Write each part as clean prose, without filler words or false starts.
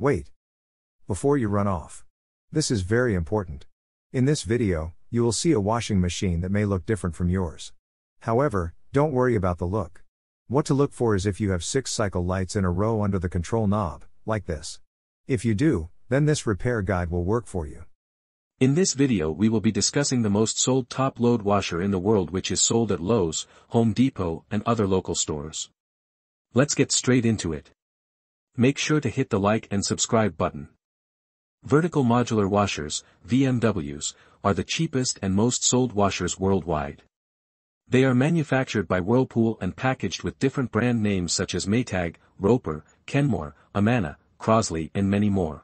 Wait. Before you run off. This is very important. In this video, you will see a washing machine that may look different from yours. However, don't worry about the look. What to look for is if you have 6 cycle lights in a row under the control knob, like this. If you do, then this repair guide will work for you. In this video we will be discussing the most sold top-load washer in the world, which is sold at Lowe's, Home Depot and other local stores. Let's get straight into it. Make sure to hit the like and subscribe button. Vertical modular washers, VMWs, are the cheapest and most sold washers worldwide. They are manufactured by Whirlpool and packaged with different brand names such as Maytag, Roper, Kenmore, Amana, Crosley and many more.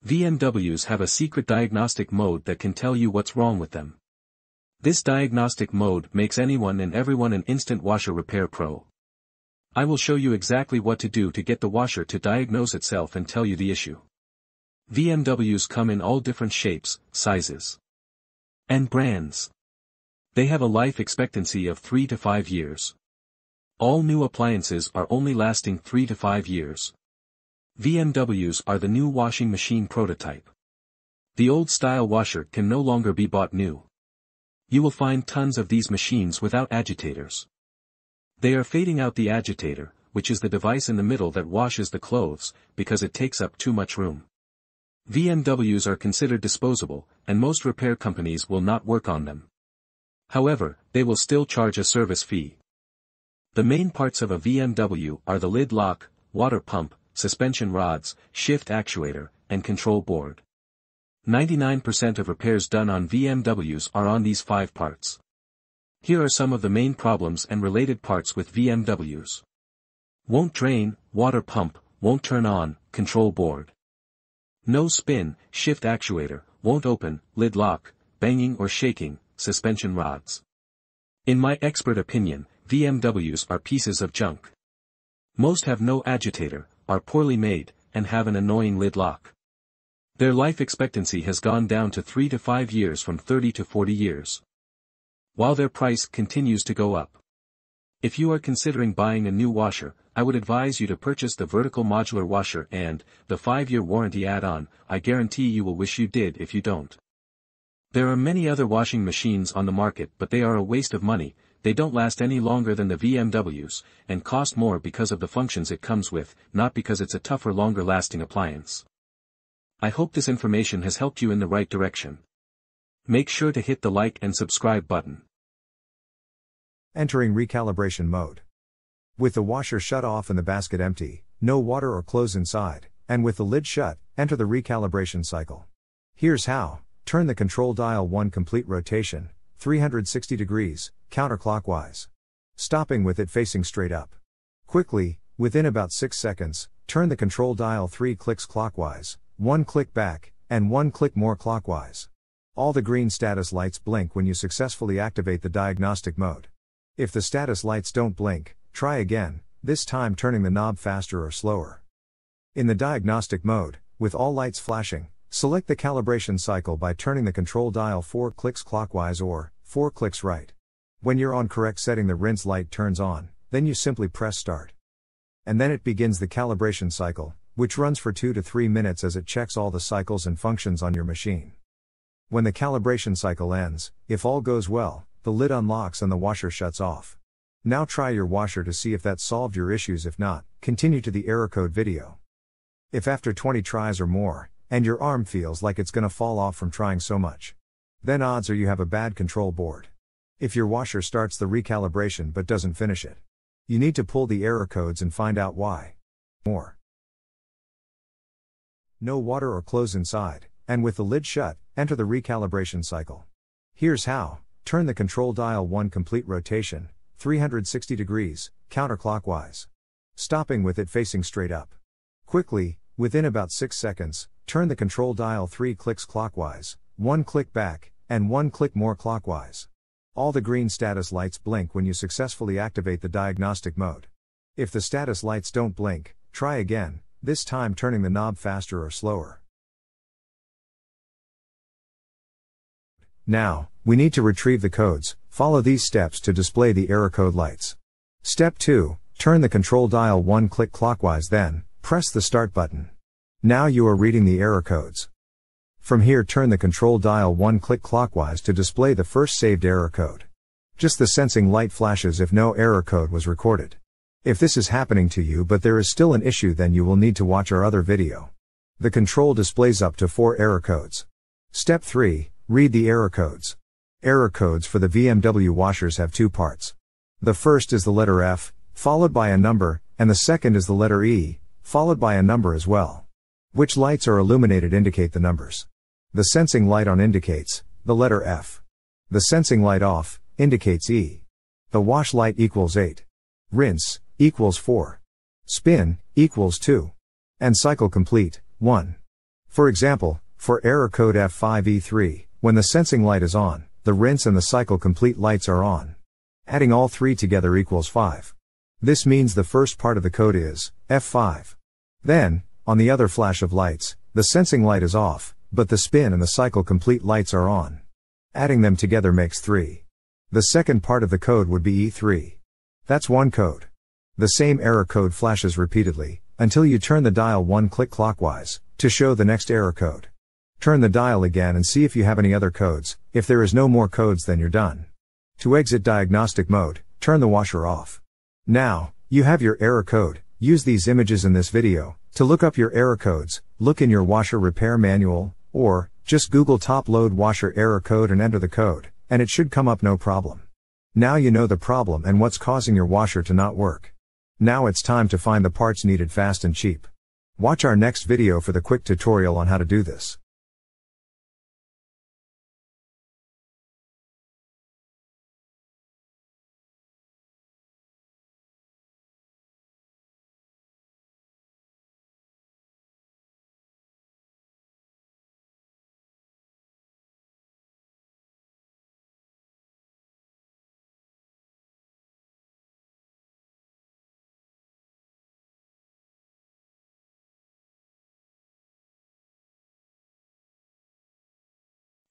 VMWs have a secret diagnostic mode that can tell you what's wrong with them. This diagnostic mode makes anyone and everyone an instant washer repair pro. I will show you exactly what to do to get the washer to diagnose itself and tell you the issue. VMWs come in all different shapes, sizes, and brands. They have a life expectancy of 3 to 5 years. All new appliances are only lasting 3 to 5 years. VMWs are the new washing machine prototype. The old-style washer can no longer be bought new. You will find tons of these machines without agitators. They are fading out the agitator, which is the device in the middle that washes the clothes, because it takes up too much room. VMWs are considered disposable, and most repair companies will not work on them. However, they will still charge a service fee. The main parts of a VMW are the lid lock, water pump, suspension rods, shift actuator, and control board. 99% of repairs done on VMWs are on these 5 parts. Here are some of the main problems and related parts with VMWs. Won't drain, water pump, won't turn on, control board. No spin, shift actuator, won't open, lid lock, banging or shaking, suspension rods. In my expert opinion, VMWs are pieces of junk. Most have no agitator, are poorly made, and have an annoying lid lock. Their life expectancy has gone down to 3 to 5 years from 30 to 40 years. While their price continues to go up. If you are considering buying a new washer, I would advise you to purchase the vertical modular washer and the 5-year warranty add-on. I guarantee you will wish you did if you don't. There are many other washing machines on the market, but they are a waste of money. They don't last any longer than the VMWs, and cost more because of the functions it comes with, not because it's a tougher, longer-lasting appliance. I hope this information has helped you in the right direction. Make sure to hit the like and subscribe button. Entering recalibration mode. With the washer shut off and the basket empty, no water or clothes inside, and with the lid shut, enter the recalibration cycle. Here's how. Turn the control dial 1 complete rotation, 360 degrees, counterclockwise. Stopping with it facing straight up. Quickly, within about 6 seconds, turn the control dial 3 clicks clockwise, 1 click back, and 1 click more clockwise. All the green status lights blink when you successfully activate the diagnostic mode. If the status lights don't blink, try again, this time turning the knob faster or slower. In the diagnostic mode, with all lights flashing, select the calibration cycle by turning the control dial 4 clicks clockwise or 4 clicks right. When you're on correct setting, the rinse light turns on, then you simply press start. And then it begins the calibration cycle, which runs for 2 to 3 minutes as it checks all the cycles and functions on your machine. When the calibration cycle ends, if all goes well, the lid unlocks and the washer shuts off. Now try your washer to see if that solved your issues. If not, continue to the error code video. If after 20 tries or more, and your arm feels like it's gonna fall off from trying so much, then odds are you have a bad control board. If your washer starts the recalibration but doesn't finish it, you need to pull the error codes and find out why. More. No water or clothes inside, and with the lid shut, enter the recalibration cycle. Here's how. Turn the control dial 1 complete rotation, 360 degrees, counterclockwise. Stopping with it facing straight up. Quickly, within about 6 seconds, turn the control dial 3 clicks clockwise, 1 click back, and 1 click more clockwise. All the green status lights blink when you successfully activate the diagnostic mode. If the status lights don't blink, try again, this time turning the knob faster or slower. Now, we need to retrieve the codes. Follow these steps to display the error code lights. Step 2, turn the control dial 1 click clockwise, then press the start button. Now you are reading the error codes. From here, turn the control dial one click clockwise to display the first saved error code. Just the sensing light flashes if no error code was recorded. If this is happening to you but there is still an issue, then you will need to watch our other video. The control displays up to 4 error codes. Step 3. Read the error codes. Error codes for the VMW washers have 2 parts. The first is the letter F, followed by a number, and the second is the letter E, followed by a number as well. Which lights are illuminated indicate the numbers. The sensing light on indicates the letter F. The sensing light off indicates E. The wash light equals 8. Rinse equals 4. Spin equals 2. And cycle complete 1. For example, for error code F5E3, when the sensing light is on, the rinse and the cycle complete lights are on. Adding all 3 together equals 5. This means the first part of the code is F5. Then, on the other flash of lights, the sensing light is off, but the spin and the cycle complete lights are on. Adding them together makes 3. The second part of the code would be E3. That's one code. The same error code flashes repeatedly, until you turn the dial one click clockwise, to show the next error code. Turn the dial again and see if you have any other codes. If there is no more codes, then you're done. To exit diagnostic mode, turn the washer off. Now, you have your error code. Use these images in this video to look up your error codes. Look in your washer repair manual, or just Google top load washer error code and enter the code, and it should come up no problem. Now you know the problem and what's causing your washer to not work. Now it's time to find the parts needed fast and cheap. Watch our next video for the quick tutorial on how to do this.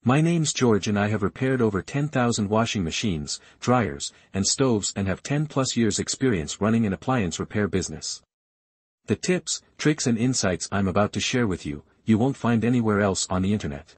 My name's George and I have repaired over 10,000 washing machines, dryers, and stoves and have 10 plus years experience running an appliance repair business. The tips, tricks and insights I'm about to share with you, you won't find anywhere else on the internet.